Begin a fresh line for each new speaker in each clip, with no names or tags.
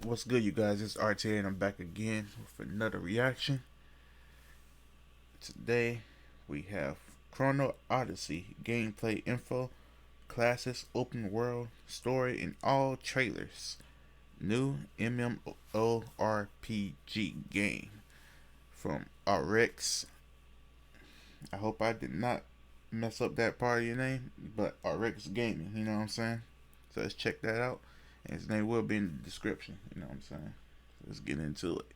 What's good, you guys? It's RTA and I'm back again with another reaction. Today we have Chrono Odyssey gameplay info, classes, open world, story, and all trailers. New MMORPG game from Arekkz. I hope I did not mess up that part of your name, but Arekkz Gaming, you know what I'm saying? So let's check that out. And his name will be in the description, you know what I'm saying? So let's get into it.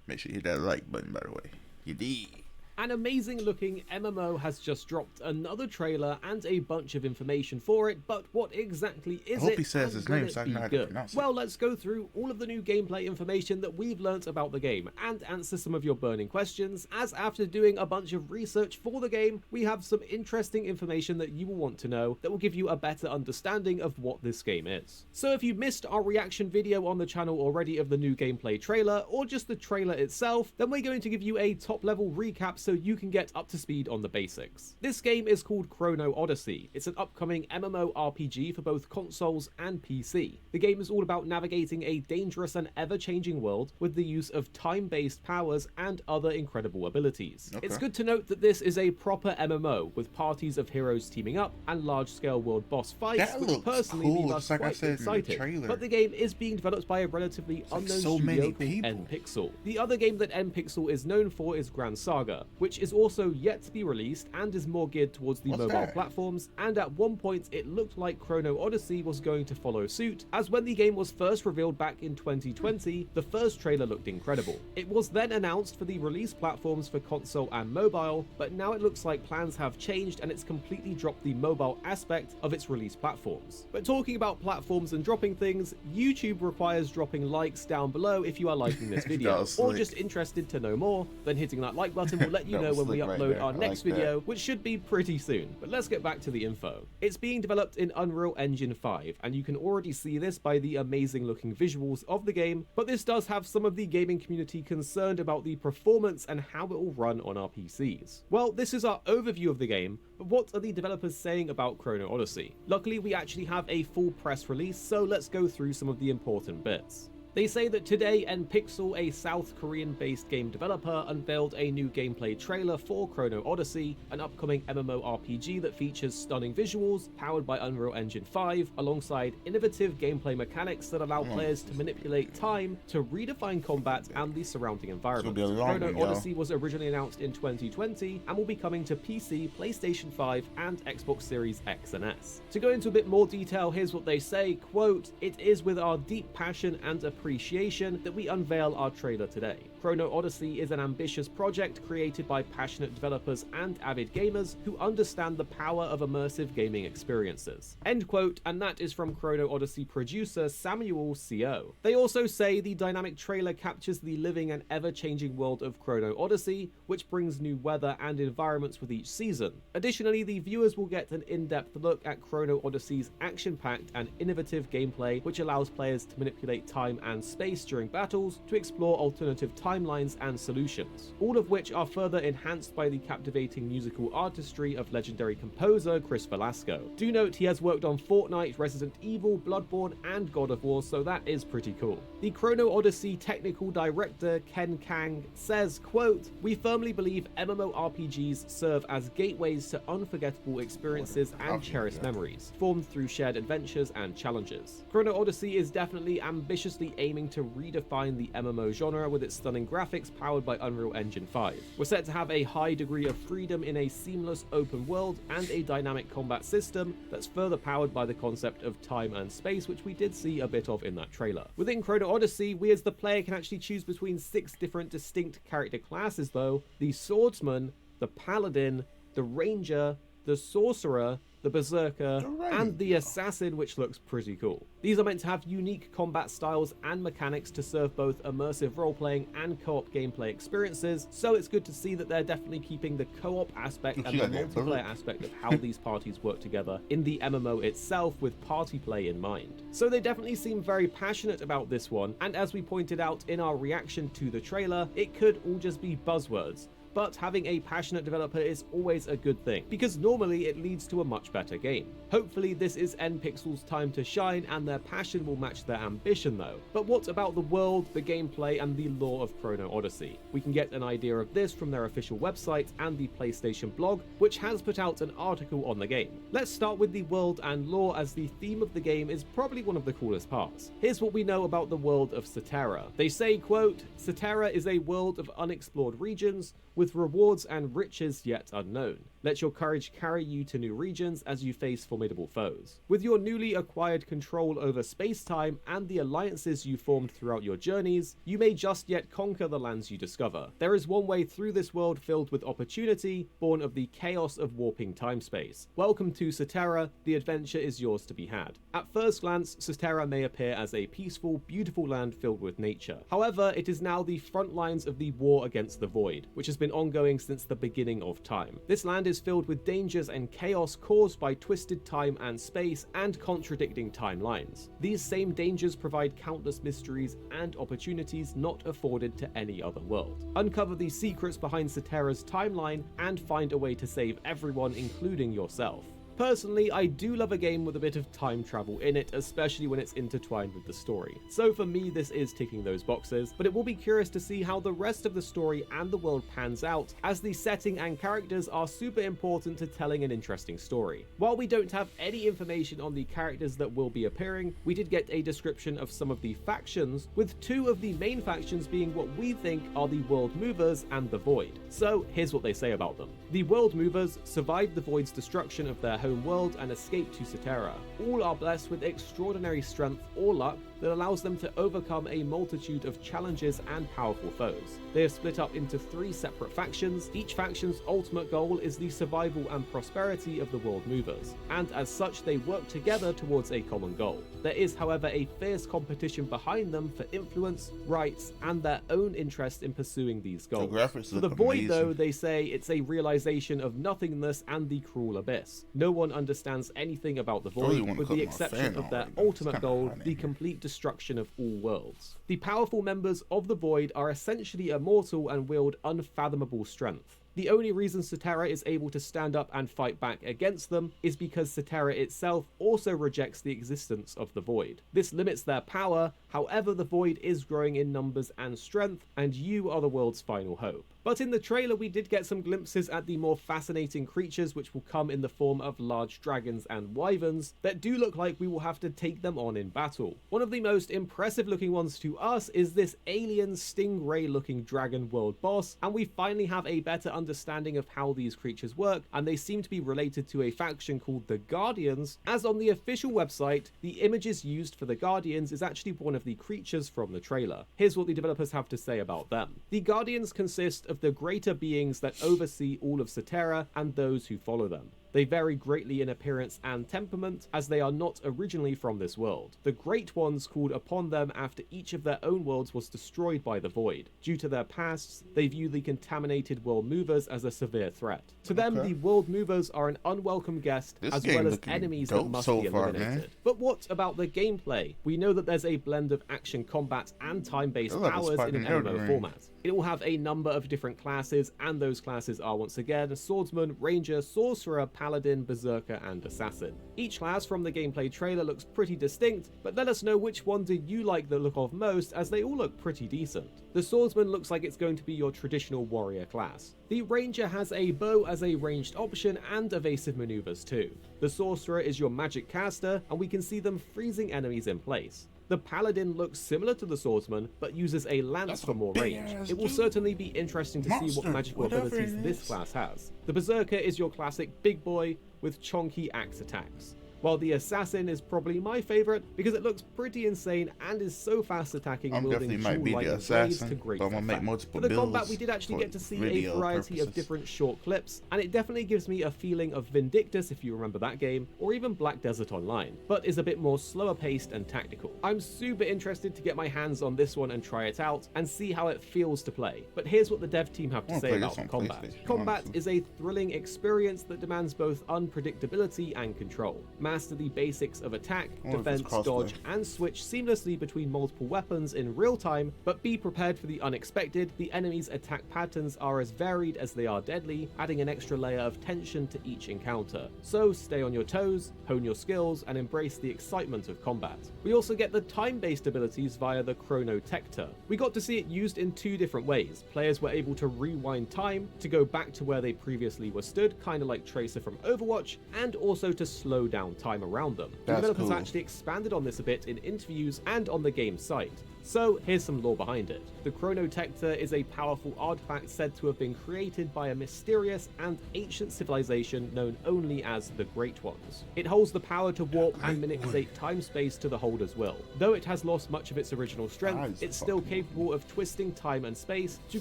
Make sure you hit that like button, by the way. You dig?
An amazing looking MMO has just dropped another trailer and a bunch of information for it, but what exactly is it?
I hope he says his name so I know how to pronounce it.
Well, let's go through all of the new gameplay information that we've learnt about the game and answer some of your burning questions, as after doing a bunch of research for the game, we have some interesting information that you will want to know that will give you a better understanding of what this game is. So if you missed our reaction video on the channel already of the new gameplay trailer, or just the trailer itself, then we're going to give you a top level recap so you can get up to speed on the basics. This game is called Chrono Odyssey. It's an upcoming MMORPG for both consoles and PC. The game is all about navigating a dangerous and ever-changing world with the use of time-based powers and other incredible abilities.
Okay.
It's good to note that this is a proper MMO with parties of heroes teaming up and large-scale world boss fights, which personally leave us quite excited. But the game is being developed by a relatively unknown studio called NPixel. The other game that NPixel is known for is Grand Saga, which is also yet to be released and is more geared towards the mobile platforms, and at one point it looked like Chrono Odyssey was going to follow suit, as when the game was first revealed back in 2020, the first trailer looked incredible. It was then announced for the release platforms for console and mobile, but now it looks like plans have changed and it's completely dropped the mobile aspect of its release platforms. But talking about platforms and dropping things, YouTube requires dropping likes down below if you are liking this video, or just interested to know more, then hitting that like button will let you know when we upload our next video, which should be pretty soon. But let's get back to the info. It's being developed in Unreal Engine 5, and you can already see this by the amazing looking visuals of the game, but this does have some of the gaming community concerned about the performance and how it will run on our PCs. Well, this is our overview of the game, but what are the developers saying about Chrono Odyssey? Luckily, we actually have a full press release, so let's go through some of the important bits. They say that today NPixel, a South Korean-based game developer, unveiled a new gameplay trailer for Chrono Odyssey, an upcoming MMORPG that features stunning visuals, powered by Unreal Engine 5, alongside innovative gameplay mechanics that allow players to manipulate time to redefine combat and the surrounding environment. Chrono Odyssey was originally announced in 2020 and will be coming to PC, PlayStation 5, and Xbox Series X and S. To go into a bit more detail, here's what they say, quote, "It is with our deep passion and appreciation that we unveil our trailer today. Chrono Odyssey is an ambitious project created by passionate developers and avid gamers who understand the power of immersive gaming experiences." End quote, and that is from Chrono Odyssey producer Samuel CO. They also say the dynamic trailer captures the living and ever-changing world of Chrono Odyssey, which brings new weather and environments with each season. Additionally, the viewers will get an in-depth look at Chrono Odyssey's action-packed and innovative gameplay, which allows players to manipulate time and space during battles to explore alternative timelines and solutions, all of which are further enhanced by the captivating musical artistry of legendary composer Chris Velasco. Do note he has worked on Fortnite, Resident Evil, Bloodborne, and God of War, so that is pretty cool. The Chrono Odyssey technical director Ken Kang says, quote, "We firmly believe MMORPGs serve as gateways to unforgettable experiences and cherished memories, formed through shared adventures and challenges. Chrono Odyssey is definitely ambitiously aiming to redefine the MMO genre with its stunning graphics powered by Unreal Engine 5. We're set to have a high degree of freedom in a seamless open world and a dynamic combat system that's further powered by the concept of time and space, which we did see a bit of in that trailer. Within Chrono Odyssey, we as the player can actually choose between 6 different distinct character classes though: the Swordsman, the Paladin, the Ranger, the Sorcerer, the Berserker, and the Assassin, which looks pretty cool. These are meant to have unique combat styles and mechanics to serve both immersive role-playing and co-op gameplay experiences, so it's good to see that they're definitely keeping the co-op aspect and the multiplayer aspect of how these parties work together in the MMO itself with party play in mind. So they definitely seem very passionate about this one, and as we pointed out in our reaction to the trailer, it could all just be buzzwords. but having a passionate developer is always a good thing, because normally it leads to a much better game. Hopefully this is NPixel's time to shine and their passion will match their ambition though. But what about the world, the gameplay, and the lore of Chrono Odyssey? We can get an idea of this from their official website and the PlayStation blog, which has put out an article on the game. Let's start with the world and lore, as the theme of the game is probably one of the coolest parts. Here's what we know about the world of Cetera. They say, quote, "Cetera is a world of unexplored regions, with rewards and riches yet unknown. Let your courage carry you to new regions as you face formidable foes. With your newly acquired control over space-time and the alliances you formed throughout your journeys, you may just yet conquer the lands you discover. There is one way through this world filled with opportunity, born of the chaos of warping time-space. Welcome to Cetera, the adventure is yours to be had." At first glance, Cetera may appear as a peaceful, beautiful land filled with nature. However, it is now the front lines of the war against the Void, which has been ongoing since the beginning of time. This land is filled with dangers and chaos caused by twisted time and space and contradicting timelines. These same dangers provide countless mysteries and opportunities not afforded to any other world. Uncover the secrets behind Cetera's timeline and find a way to save everyone, including yourself. Personally, I do love a game with a bit of time travel in it, especially when it's intertwined with the story. So for me, this is ticking those boxes, but it will be curious to see how the rest of the story and the world pans out, as the setting and characters are super important to telling an interesting story. While we don't have any information on the characters that will be appearing, we did get a description of some of the factions, with two of the main factions being what we think are the World Movers and the Void. So here's what they say about them. The World Movers survived the Void's destruction of their home world and escaped to Cetera. All are blessed with extraordinary strength or luck that allows them to overcome a multitude of challenges and powerful foes. They are split up into 3 separate factions. Each faction's ultimate goal is the survival and prosperity of the World Movers, and as such they work together towards a common goal. There is, however, a fierce competition behind them for influence, rights, and their own interest in pursuing these goals. For the Void, though, they say it's a realization of nothingness and the cruel abyss. No one understands anything about the Void, with the exception of their ultimate goal, the complete destruction of all worlds. The powerful members of the Void are essentially immortal and wield unfathomable strength. The only reason Cetera is able to stand up and fight back against them is because Cetera itself also rejects the existence of the Void. This limits their power, however the Void is growing in numbers and strength, and you are the world's final hope. But in the trailer we did get some glimpses at the more fascinating creatures, which will come in the form of large dragons and wyverns that do look like we will have to take them on in battle. One of the most impressive looking ones to us is this alien stingray looking dragon world boss, and we finally have a better understanding of how these creatures work, and they seem to be related to a faction called the Guardians, as on the official website the images used for the Guardians is actually one of the creatures from the trailer. Here's what the developers have to say about them. The Guardians consist of the greater beings that oversee all of Cetera and those who follow them. They vary greatly in appearance and temperament, as they are not originally from this world. The Great Ones called upon them after each of their own worlds was destroyed by the Void. Due to their pasts, they view the contaminated World Movers as a severe threat. To them, the World Movers are an unwelcome guest, as well as enemies that must be eliminated. But what about the gameplay? We know that there's a blend of action combat and time-based powers in an MMO format. It will have a number of different classes, and those classes are once again Swordsman, Ranger, Sorcerer, Paladin, Berserker, and Assassin. Each class from the gameplay trailer looks pretty distinct, but let us know which one do you like the look of most, as they all look pretty decent. The Swordsman looks like it's going to be your traditional warrior class. The Ranger has a bow as a ranged option and evasive maneuvers too. The Sorcerer is your magic caster, and we can see them freezing enemies in place. The Paladin looks similar to the Swordsman, but uses a lance for more range. It will certainly be interesting to see what magical abilities this class has. The Berserker is your classic big boy with chonky axe attacks, while the Assassin is probably my favourite because it looks pretty insane and is so fast attacking, wielding lightning blades to great effect. For the combat, we did actually get to see a variety of different short clips, and it definitely gives me a feeling of Vindictus, if you remember that game, or even Black Desert Online, but is a bit more slower paced and tactical. I'm super interested to get my hands on this one and try it out and see how it feels to play. But here's what the dev team have to say about combat. Combat is a thrilling experience that demands both unpredictability and control. master the basics of attack, defense, dodge, and switch seamlessly between multiple weapons in real time, but be prepared for the unexpected. The enemy's attack patterns are as varied as they are deadly, adding an extra layer of tension to each encounter. So stay on your toes, hone your skills, and embrace the excitement of combat. We also get the time-based abilities via the Chrono Odyssey. We got to see it used in two different ways. Players were able to rewind time to go back to where they previously were stood, kind of like Tracer from Overwatch, and also to slow down time around them. The developers actually expanded on this a bit in interviews and on the game's site. So here's some lore behind it. The Chrono Odyssey is a powerful artifact said to have been created by a mysterious and ancient civilization known only as the Great Ones. It holds the power to warp and manipulate time-space to the holder's will. Though it has lost much of its original strength, it's still capable of twisting time and space to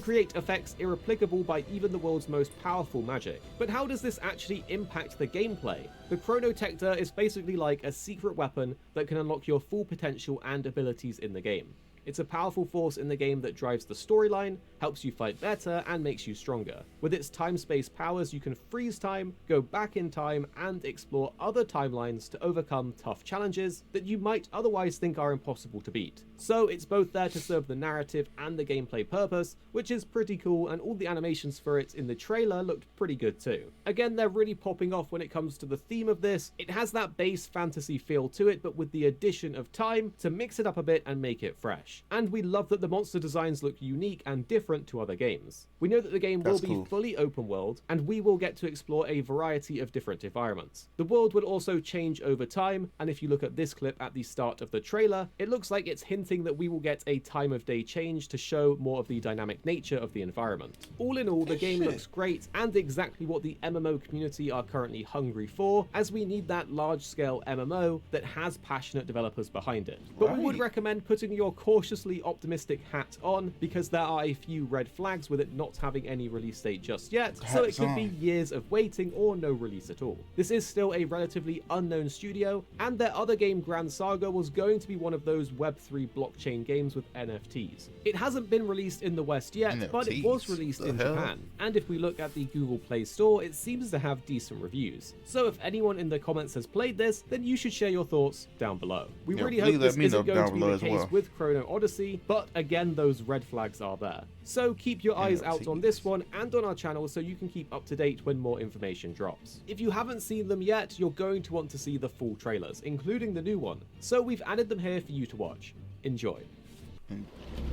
create effects irreplicable by even the world's most powerful magic. But how does this actually impact the gameplay? The Chrono Odyssey is basically like a secret weapon that can unlock your full potential and abilities in the game. It's a powerful force in the game that drives the storyline, helps you fight better, and makes you stronger. With its time-space powers, you can freeze time, go back in time, and explore other timelines to overcome tough challenges that you might otherwise think are impossible to beat. So it's both there to serve the narrative and the gameplay purpose, which is pretty cool, and all the animations for it in the trailer looked pretty good too. Again, they're really popping off when it comes to the theme of this. It has that base fantasy feel to it, but with the addition of time to mix it up a bit and make it fresh. And we love that the monster designs look unique and different to other games. We know that the game will be fully open world, and we will get to explore a variety of different environments. The world will also change over time, and if you look at this clip at the start of the trailer, it looks like it's hinting that we will get a time of day change to show more of the dynamic nature of the environment. All in all, the game looks great and exactly what the MMO community are currently hungry for, as we need that large-scale MMO that has passionate developers behind it. But we would recommend putting your cautiously optimistic hat on, because there are a few red flags with it not having any release date just yet, so it could be years of waiting or no release at all. This is still a relatively unknown studio, and their other game, Grand Saga, was going to be one of those Web3 blockchain games with NFTs. It hasn't been released in the West yet, NFTs, but it was released in Japan, and if we look at the Google Play Store, it seems to have decent reviews. So if anyone in the comments has played this, then you should share your thoughts down below. We really hope this isn't going to be the case with Chrono Odyssey, but again, those red flags are there. So keep your eyes out on this one and on our channel so you can keep up to date when more information drops. If you haven't seen them yet, you're going to want to see the full trailers, including the new one. So we've added them here for you to watch. Enjoy.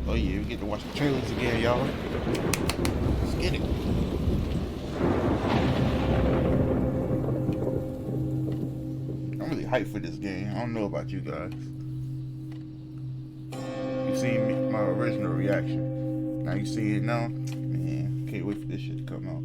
Oh yeah, we get to watch the trailers again, y'all. Let's get it. I'm really hyped for this game. I don't know about you guys. You seen my original reaction. Now you see it now. Man, can't wait for this shit to come out.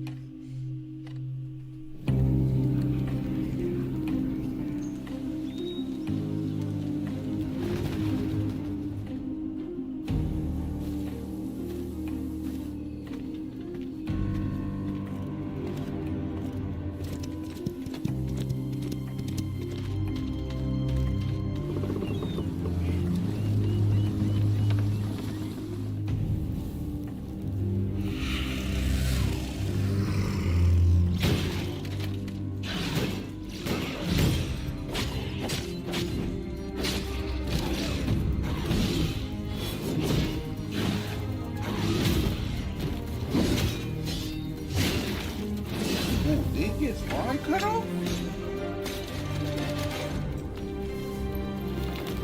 Arm cut off?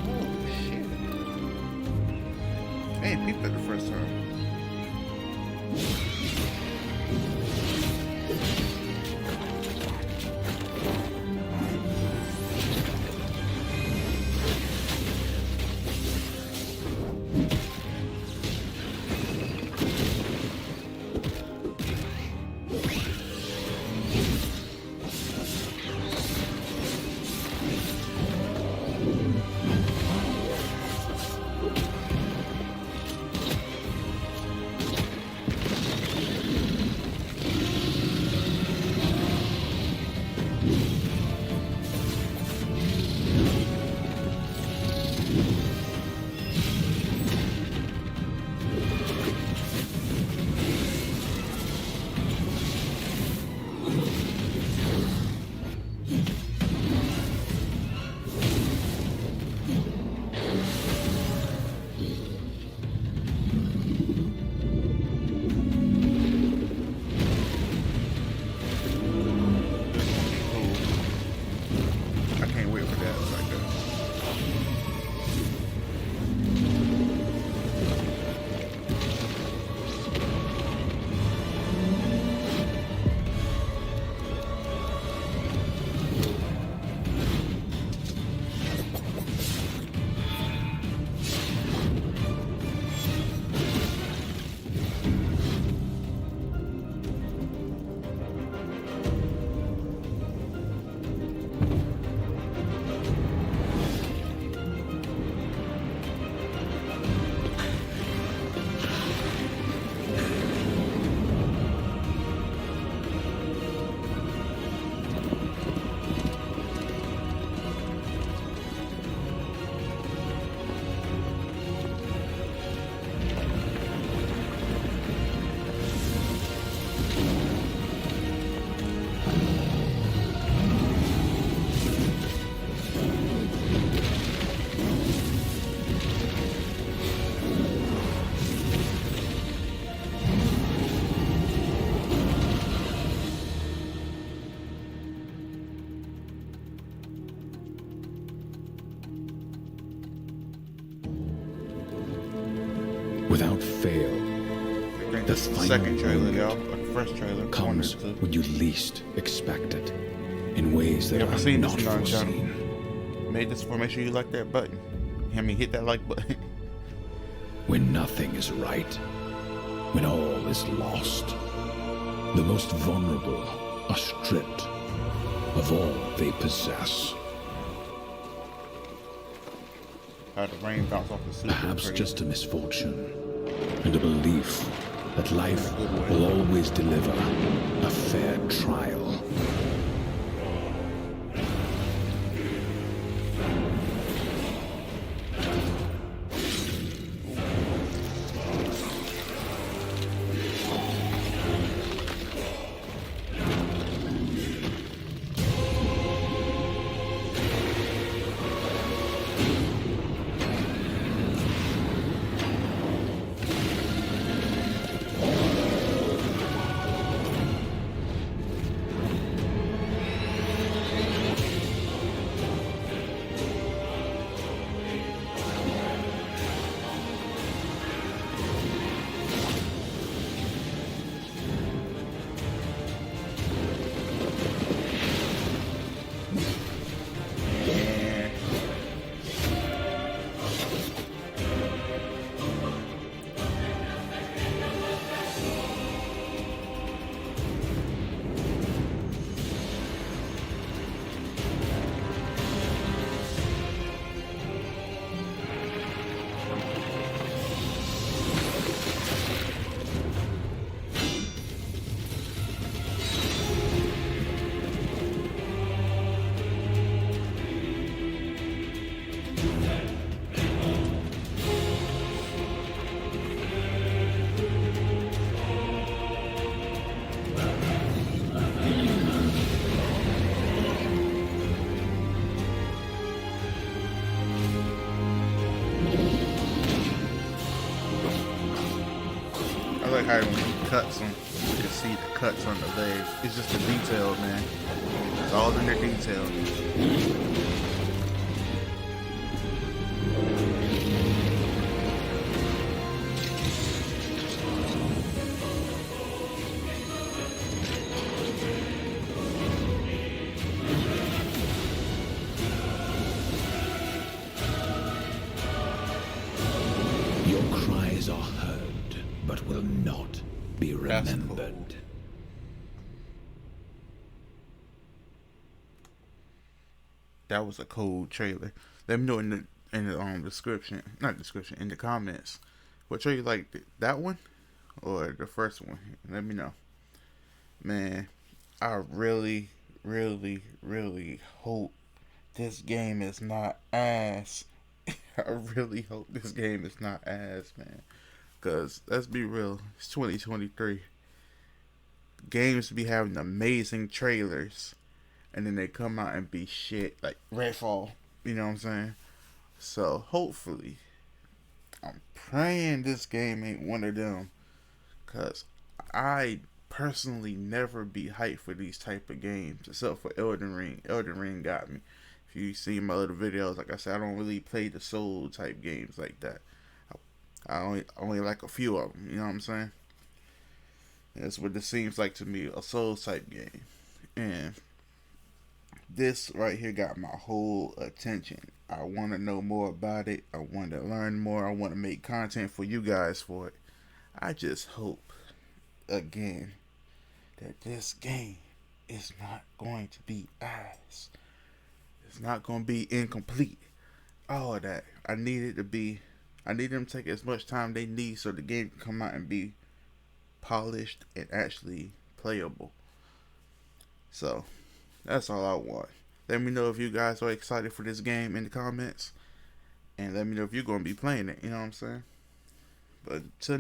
Oh shit. I ain't peeped that the first time.
Without fail, the
second trailer, y'all. The first trailer
comes when you least expect it, in ways that are not foreseen.
Made this for, make sure you like that button. I mean, hit that like button.
When nothing is right, when all is lost, the most vulnerable are stripped of all they possess.
The rain bounce off the super
Perhaps
crazy.
just a misfortune, and a belief that life will always deliver a fair trial.
I like how when he cuts them, you can see the cuts on the leg. It's just the detail, man. It's all in the detail.
Your cries are heard, but will not be remembered.
Cool. That was a cool trailer. Let me know in the description, not description, in the comments, what trailer you like, that one or the first one. Let me know, man. I really hope this game is not ass. I really hope this game is not ass, man. Cause let's be real, it's 2023. Games be having amazing trailers, and then they come out and be shit, like Redfall. You know what I'm saying? So hopefully, I'm praying this game ain't one of them. Cause I personally never be hyped for these type of games, except for Elden Ring. Elden Ring got me. If you see my other videos, like I said, I don't really play the soul type games like that. I only like a few of them. You know what I'm saying? That's what this seems like to me, a soul type game. And this right here got my whole attention. I want to know more about it. I want to learn more. I want to make content for you guys for it. I just hope, again, that this game is not going to be ass. It's not going to be incomplete. All of that. I need them to take as much time they need so the game can come out and be polished and actually playable. So, that's all I want. Let me know if you guys are excited for this game in the comments. And let me know if you're going to be playing it. You know what I'm saying? But till